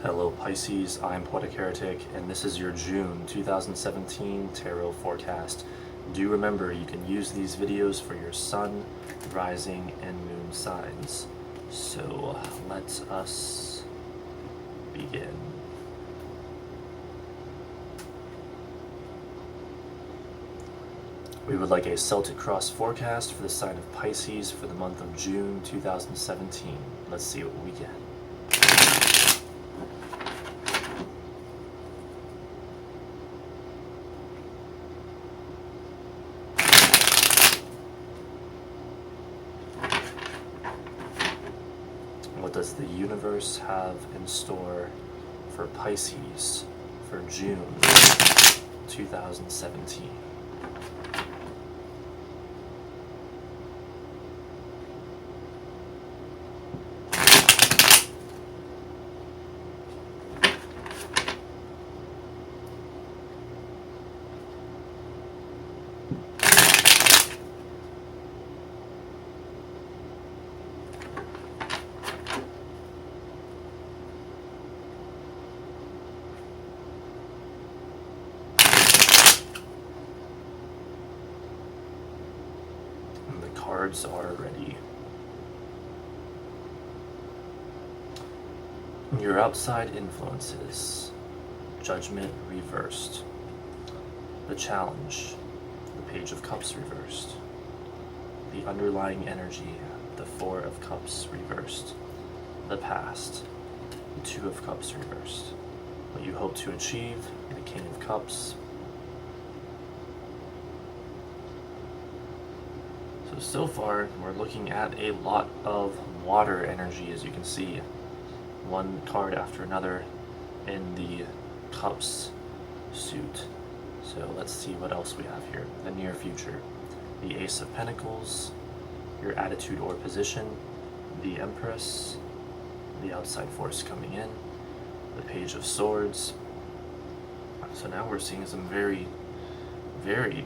Hello Pisces, I'm Poetic Heretic, and this is your June 2017 Tarot Forecast. Do remember you can use these videos for your sun, rising, and moon signs. So let us begin. We would like a Celtic Cross forecast for the sign of Pisces for the month of June 2017. Let's see what we get. What does the universe have in store for Pisces for June 2017? Cards are ready. Your outside influences. Judgment reversed. The challenge. The Page of Cups reversed. The underlying energy. The Four of Cups reversed. The past. The Two of Cups reversed. What you hope to achieve. The King of Cups. So far, we're looking at a lot of water energy, as you can see. One card after another in the Cups suit. So let's see what else we have here. The near future. The Ace of Pentacles, your attitude or position, the Empress, the outside force coming in, the Page of Swords. So now we're seeing some very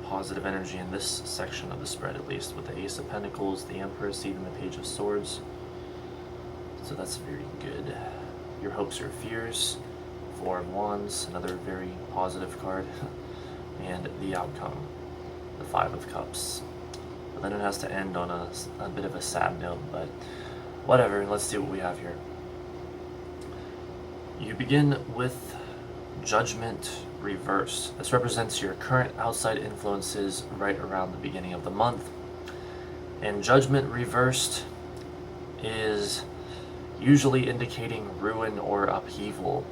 positive energy in this section of the spread, at least, with the Ace of Pentacles, the Empress, even the Page of Swords. So that's very good. Your hopes or fears, Four of Wands, another very positive card, and the outcome, the Five of Cups. But then it has to end on a bit of a sad note, but whatever, let's see what we have here. You begin with Judgment reversed. This represents your current outside influences right around the beginning of the month. And Judgment reversed is usually indicating ruin or upheaval.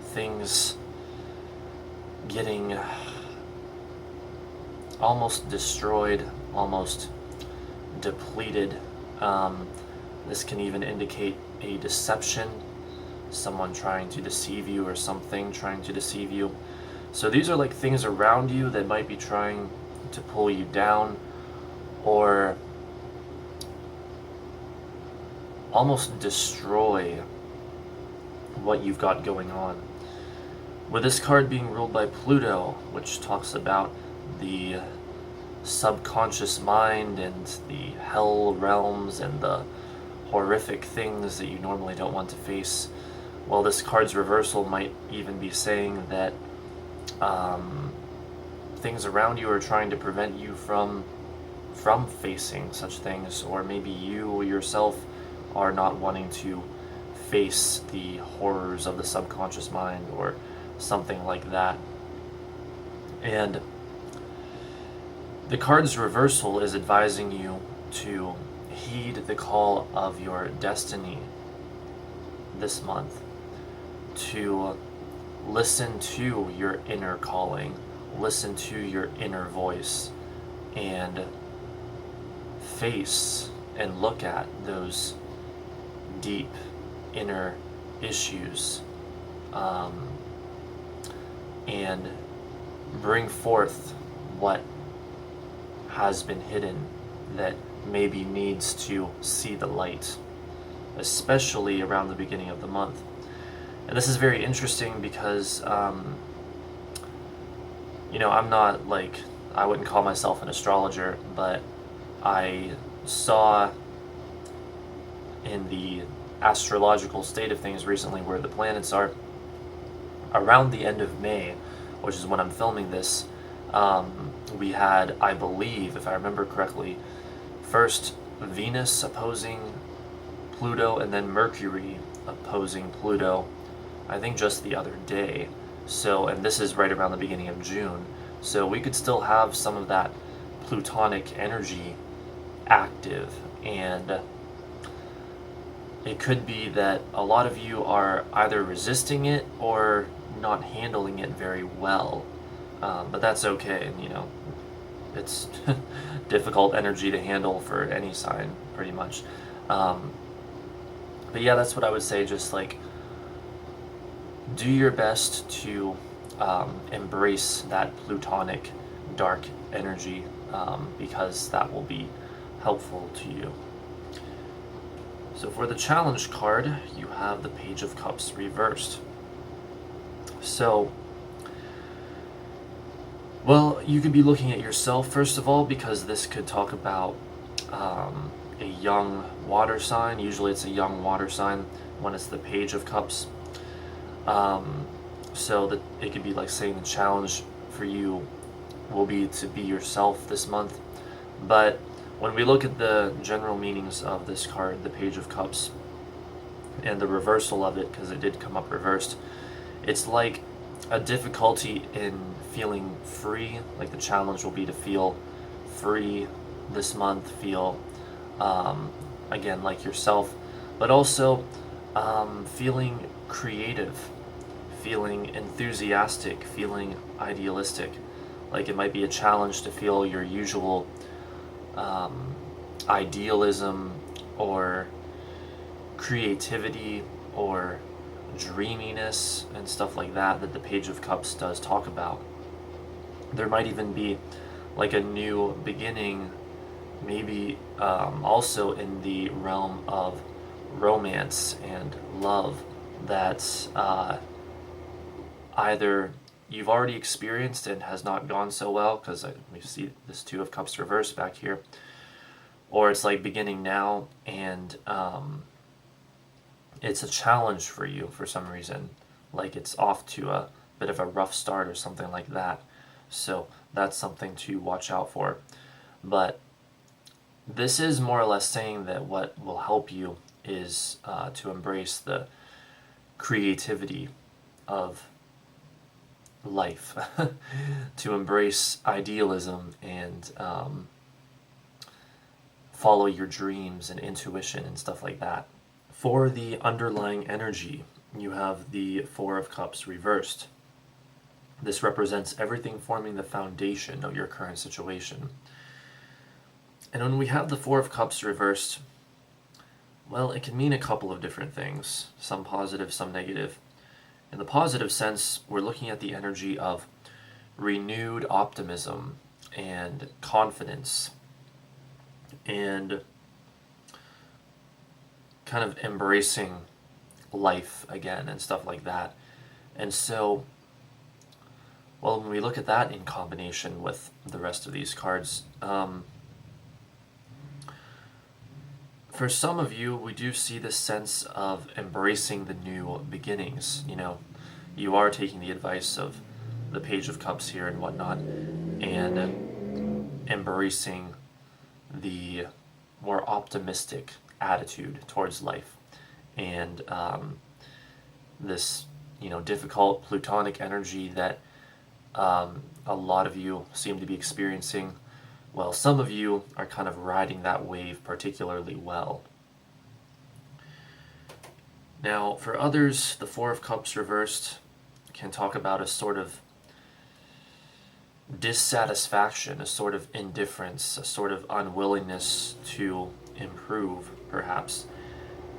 Things getting almost destroyed, almost depleted. This can even indicate a deception, someone trying to deceive you, or something trying to deceive you. So these are like things around you that might be trying to pull you down or almost destroy what you've got going on. With this card being ruled by Pluto, which talks about the subconscious mind and the hell realms and the horrific things that you normally don't want to face. Well, this card's reversal might even be saying that things around you are trying to prevent you from facing such things, or maybe you yourself are not wanting to face the horrors of the subconscious mind or something like that. And the card's reversal is advising you to heed the call of your destiny this month, to listen to your inner calling, listen to your inner voice, and face and look at those deep inner issues, and bring forth what has been hidden that maybe needs to see the light, especially around the beginning of the month. And this is very interesting because, I'm not I wouldn't call myself an astrologer, but I saw in the astrological state of things recently where the planets are around the end of May, which is when I'm filming this. We had, I believe, if I remember correctly, first Venus opposing Pluto and then Mercury opposing Pluto, I think just the other day. So, and this is right around the beginning of June. So we could still have some of that Plutonic energy active, and it could be that a lot of you are either resisting it or not handling it very well. But that's okay, and it's difficult energy to handle for any sign, pretty much. But yeah, that's what I would say. Just like, do your best to embrace that Plutonic dark energy, because that will be helpful to you. So for the challenge card, you have the Page of Cups reversed. So, well, you could be looking at yourself first of all, because this could talk about a young water sign. Usually it's a young water sign when it's the Page of Cups. So that it could be like saying the challenge for you will be to be yourself this month. But when we look at the general meanings of this card, the Page of Cups, and the reversal of it, because it did come up reversed, it's like a difficulty in feeling free. Like the challenge will be to feel free this month, feel again like yourself, but also feeling creative, feeling enthusiastic, feeling idealistic. Like it might be a challenge to feel your usual idealism or creativity or dreaminess and stuff like that the Page of Cups does talk about. There might even be like a new beginning, maybe also in the realm of romance and love that either you've already experienced and has not gone so well, because we see this Two of Cups reversed back here, or it's like beginning now and it's a challenge for you for some reason, like it's off to a bit of a rough start or something like that. So that's something to watch out for. But this is more or less saying that what will help you is to embrace the creativity of life, to embrace idealism and follow your dreams and intuition and stuff like that. For the underlying energy, you have the Four of Cups reversed. This represents everything forming the foundation of your current situation. And when we have the Four of Cups reversed, well, it can mean a couple of different things, some positive, some negative. In the positive sense, we're looking at the energy of renewed optimism and confidence and kind of embracing life again and stuff like that. And so, well, when we look at that in combination with the rest of these cards, for some of you, we do see this sense of embracing the new beginnings. You are taking the advice of the Page of Cups here and whatnot, and embracing the more optimistic attitude towards life. And this, difficult Plutonic energy that a lot of you seem to be experiencing, well, some of you are kind of riding that wave particularly well. Now, for others, the Four of Cups reversed can talk about a sort of dissatisfaction, a sort of indifference, a sort of unwillingness to improve, perhaps.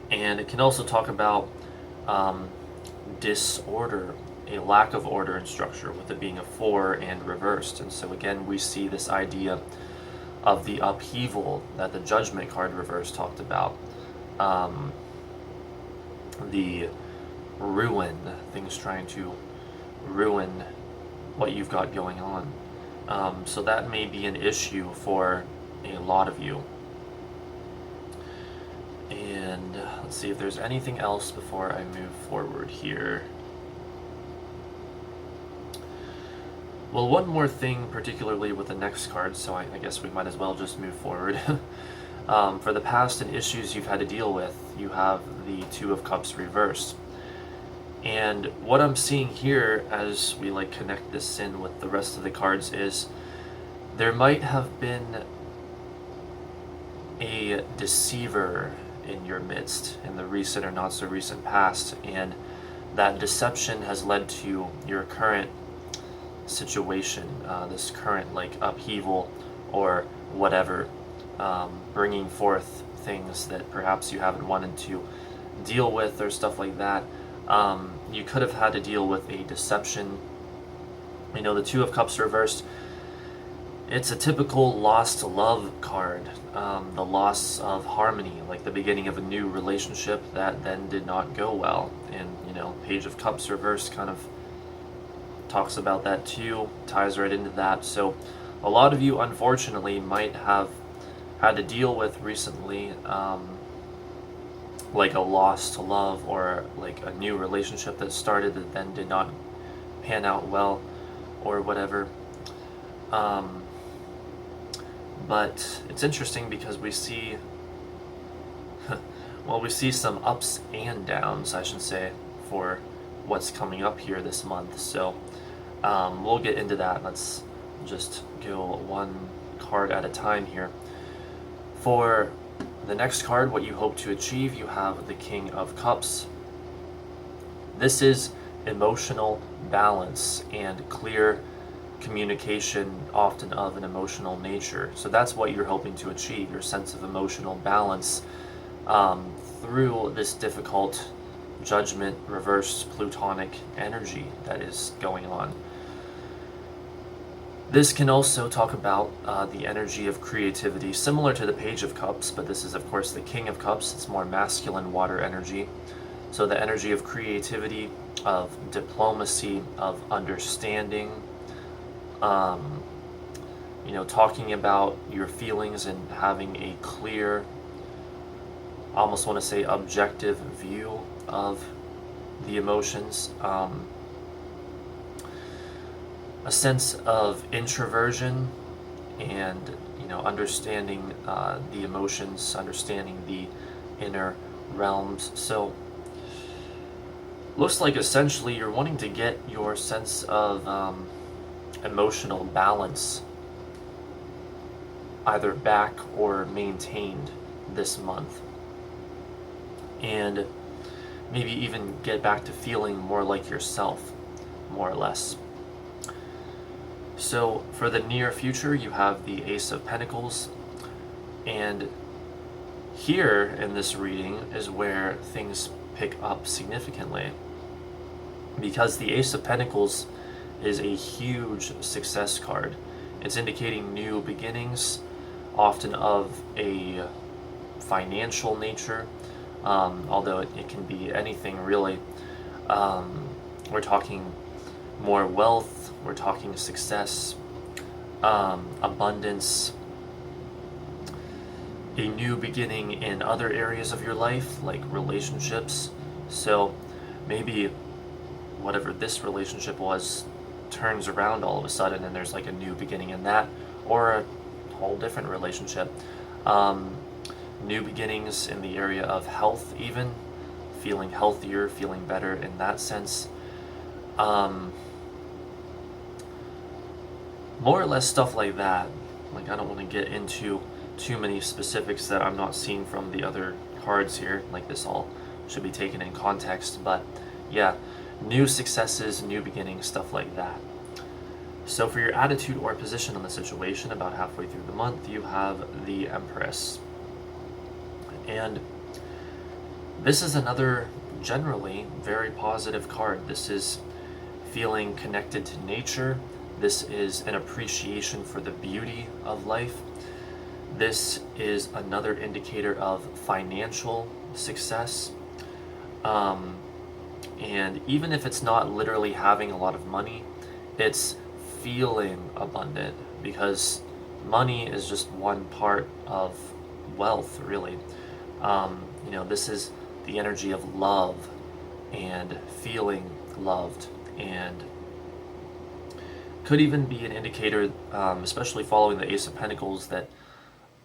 And it can also talk about disorder, a lack of order and structure, with it being a four and reversed. And so again, we see this idea of the upheaval that the Judgment card reversed talked about. The ruin, things trying to ruin what you've got going on. So that may be an issue for a lot of you. And And let's see if there's anything else before I move forward here. Well, one more thing, particularly with the next card, so I guess we might as well just move forward. For the past and issues you've had to deal with, you have the Two of Cups reversed. And what I'm seeing here as we connect this in with the rest of the cards is there might have been a deceiver in your midst in the recent or not so recent past, and that deception has led to your current situation, this current upheaval or whatever, bringing forth things that perhaps you haven't wanted to deal with or stuff like that. You could have had to deal with a deception. The Two of Cups reversed, it's a typical lost love card, the loss of harmony, like the beginning of a new relationship that then did not go well. And Page of Cups reversed kind of talks about that too, ties right into that. So a lot of you unfortunately might have had to deal with recently a lost love, or a new relationship that started that then did not pan out well or whatever. But it's interesting because we see we see some ups and downs, I should say, for what's coming up here this month. So we'll get into that. Let's just go one card at a time here. For the next card, what you hope to achieve, you have the King of Cups. This is emotional balance and clear communication, often of an emotional nature. So that's what you're hoping to achieve, your sense of emotional balance through this difficult judgment, reversed plutonic energy that is going on. This can also talk about the energy of creativity, similar to the Page of Cups, but this is of course the King of Cups. It's more masculine water energy. So the energy of creativity, of diplomacy, of understanding, talking about your feelings and having a clear, I almost want to say objective view of the emotions. A sense of introversion and understanding the emotions, understanding the inner realms. So looks like essentially you're wanting to get your sense of emotional balance either back or maintained this month, and maybe even get back to feeling more like yourself, more or less. So for the near future, you have the Ace of Pentacles, and here in this reading is where things pick up significantly, because the Ace of Pentacles is a huge success card. It's indicating new beginnings, often of a financial nature, although it can be anything really. We're talking more wealth, we're talking success, abundance, a new beginning in other areas of your life, like relationships. So maybe whatever this relationship was turns around all of a sudden and there's a new beginning in that, or a whole different relationship. New beginnings in the area of health, even feeling healthier, feeling better in that sense. More or less stuff like that. I don't want to get into too many specifics that I'm not seeing from the other cards here. This all should be taken in context, but yeah, new successes, new beginnings, stuff like that. So for your attitude or position on the situation, about halfway through the month, you have the Empress. And this is another generally very positive card. This is feeling connected to nature. This is an appreciation for the beauty of life. This is another indicator of financial success. And even if it's not literally having a lot of money, it's feeling abundant, because money is just one part of wealth, really. This is the energy of love and feeling loved, and could even be an indicator, especially following the Ace of Pentacles, that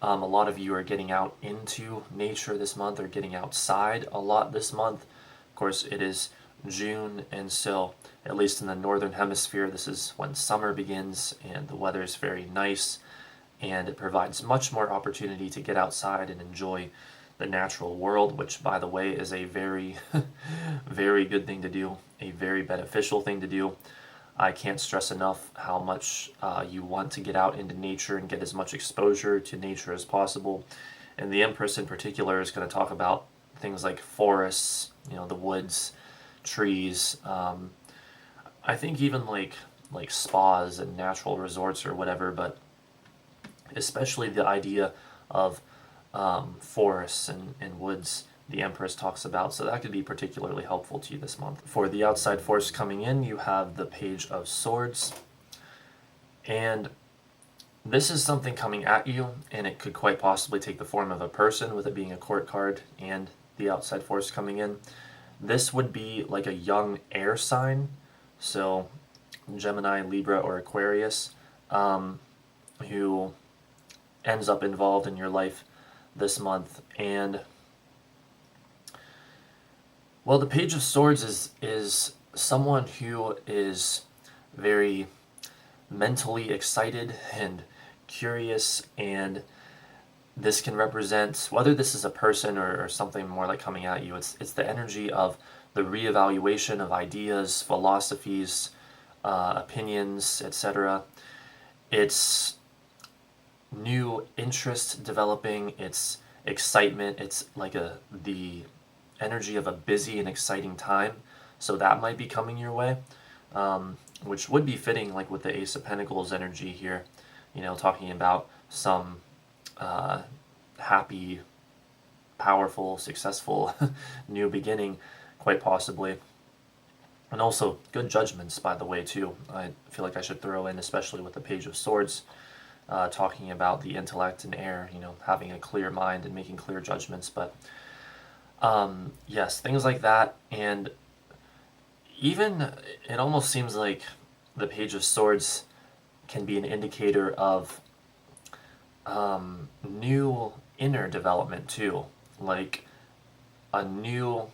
a lot of you are getting out into nature this month, or getting outside a lot this month. Of course, it is June, and so at least in the northern hemisphere, this is when summer begins, and the weather is very nice, and it provides much more opportunity to get outside and enjoy the natural world, which, by the way, is a very, very good thing to do, a very beneficial thing to do. I can't stress enough how much you want to get out into nature and get as much exposure to nature as possible. And the Empress in particular is going to talk about things like forests, the woods, trees. I think even like spas and natural resorts or whatever, but especially the idea of forests and woods the Empress talks about, so that could be particularly helpful to you this month. For the outside force coming in, you have the Page of Swords, and this is something coming at you, and it could quite possibly take the form of a person, with it being a court card and the outside force coming in. This would be like a young air sign, so Gemini, Libra, or Aquarius, who ends up involved in your life this month. And well, the Page of Swords is someone who is very mentally excited and curious, and this can represent, whether this is a person or something more like coming at you, it's the energy of the reevaluation of ideas, philosophies, opinions, etc. It's new interest developing, it's excitement, it's like the energy of a busy and exciting time, so that might be coming your way, which would be fitting, like with the Ace of Pentacles energy here, talking about some happy, powerful, successful new beginning, quite possibly. And also good judgments, by the way, too. I feel like I should throw in, especially with the Page of Swords, talking about the intellect and air, having a clear mind and making clear judgments. But yes, things like that. And even it almost seems like the Page of Swords can be an indicator of new inner development too, like a new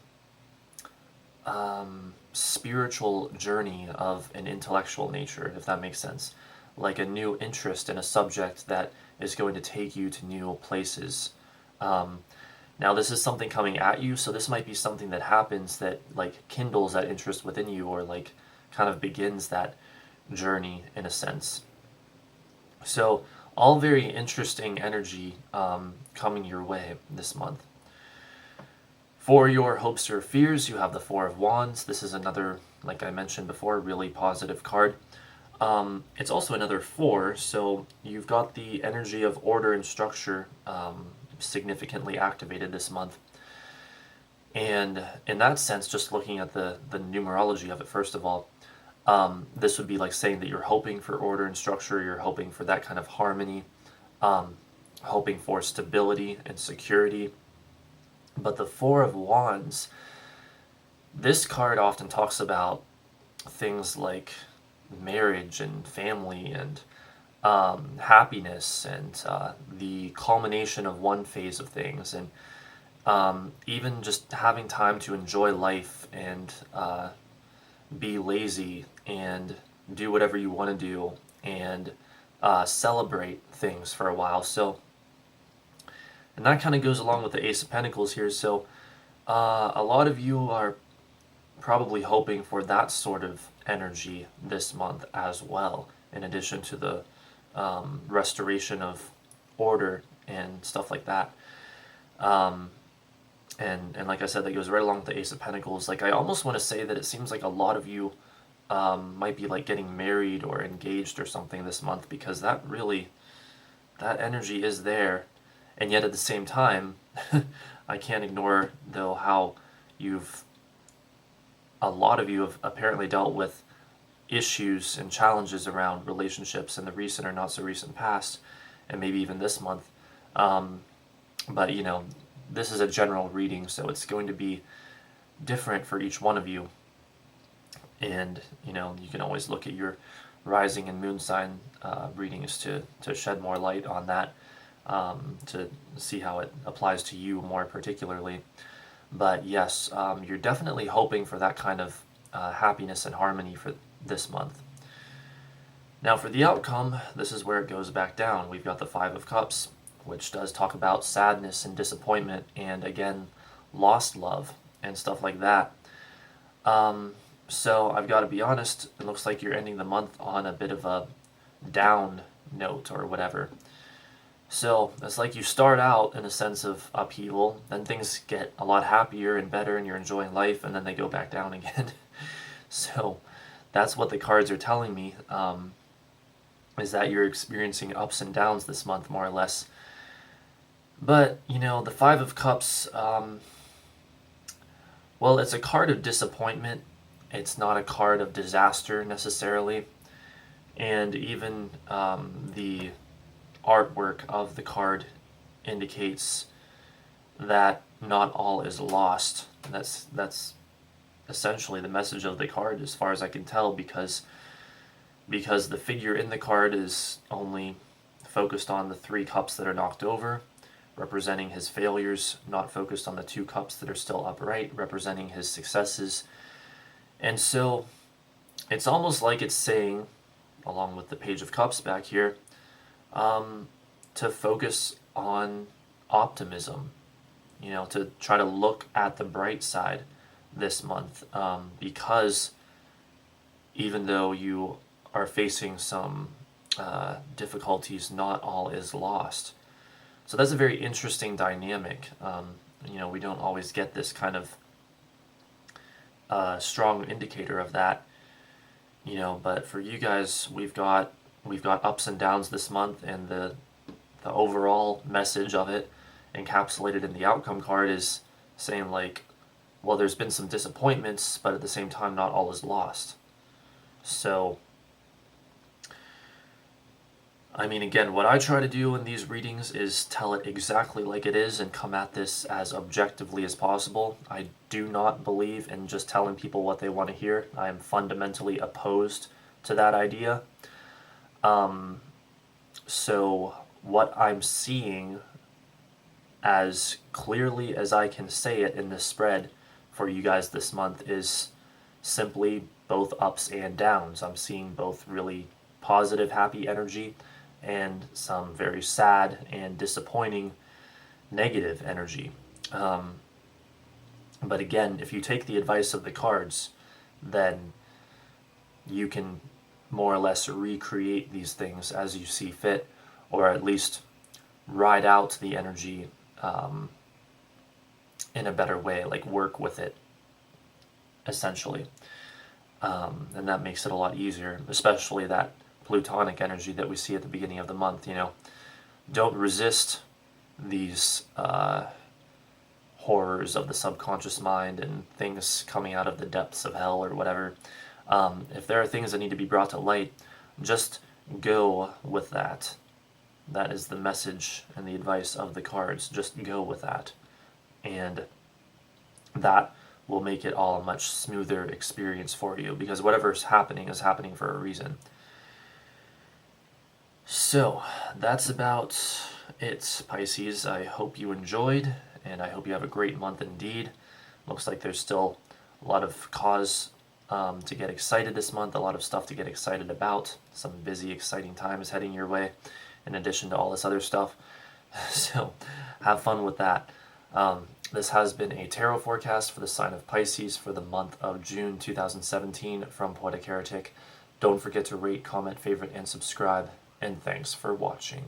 spiritual journey of an intellectual nature, if that makes sense, like a new interest in a subject that is going to take you to new places. Now, this is something coming at you, so this might be something that happens that like kindles that interest within you, or like kind of begins that journey in a sense. So all very interesting energy coming your way this month. For your hopes or fears, you have the Four of Wands. This is another, like I mentioned before, really positive card. It's also another 4, so you've got the energy of order and structure significantly activated this month. And in that sense, just looking at the numerology of it, first of all, this would be like saying that you're hoping for order and structure, you're hoping for that kind of harmony, hoping for stability and security. But the Four of Wands, this card often talks about things like marriage and family and happiness and the culmination of one phase of things, and even just having time to enjoy life and be lazy and do whatever you want to do and celebrate things for a while. So, and that kind of goes along with the Ace of Pentacles here. So a lot of you are probably hoping for that sort of energy this month as well, in addition to the restoration of order and stuff like that. And like I said, that goes right along with the Ace of Pentacles. Like, I almost want to say that it seems like a lot of you might be like getting married or engaged or something this month, because that energy is there. And yet at the same time, I can't ignore, though, how a lot of you have apparently dealt with issues and challenges around relationships in the recent or not so recent past, and maybe even this month. But this is a general reading, so it's going to be different for each one of you. And you can always look at your rising and moon sign readings to shed more light on that, to see how it applies to you more particularly. But yes, you're definitely hoping for that kind of happiness and harmony for this month. Now for the outcome, this is where it goes back down. We've got the Five of Cups, which does talk about sadness and disappointment, and again, lost love and stuff like that. So I've got to be honest, it looks like you're ending the month on a bit of a down note or whatever. So it's like you start out in a sense of upheaval, then things get a lot happier and better and you're enjoying life, and then they go back down again. So that's what the cards are telling me, is that you're experiencing ups and downs this month, more or less. But, the Five of Cups, well, it's a card of disappointment. It's not a card of disaster necessarily. And even the artwork of the card indicates that not all is lost. That's essentially the message of the card as far as I can tell, because the figure in the card is only focused on the 3 cups that are knocked over, representing his failures, not focused on the 2 cups that are still upright, representing his successes. And so it's almost like it's saying, along with the Page of Cups back here, to focus on optimism, to try to look at the bright side this month, because even though you are facing some difficulties, not all is lost. So that's a very interesting dynamic. We don't always get this kind of strong indicator of that, but for you guys, we've got ups and downs this month, and the overall message of it encapsulated in the outcome card is saying, like, well, there's been some disappointments, but at the same time, not all is lost. So again, what I try to do in these readings is tell it exactly like it is and come at this as objectively as possible. I do not believe in just telling people what they want to hear. I am fundamentally opposed to that idea. So what I'm seeing, as clearly as I can say it in this spread for you guys this month, is simply both ups and downs. I'm seeing both really positive, happy energy and some very sad and disappointing negative energy. But again, if you take the advice of the cards, then you can more or less recreate these things as you see fit, or at least ride out the energy in a better way, like work with it, essentially. And that makes it a lot easier, especially that Plutonic energy that we see at the beginning of the month. Don't resist these horrors of the subconscious mind and things coming out of the depths of hell or whatever. If there are things that need to be brought to light, just go with that. That is the message and the advice of the cards. Just go with that. And that will make it all a much smoother experience for you, because whatever's happening is happening for a reason. So that's about it, Pisces. I hope you enjoyed, and I hope you have a great month indeed. Looks like there's still a lot of cause to get excited this month, a lot of stuff to get excited about. Some busy, exciting times heading your way, in addition to all this other stuff. So have fun with that. This has been a tarot forecast for the sign of Pisces for the month of June 2017 from Poetic Heretic. Don't forget to rate, comment, favorite, and subscribe. And thanks for watching.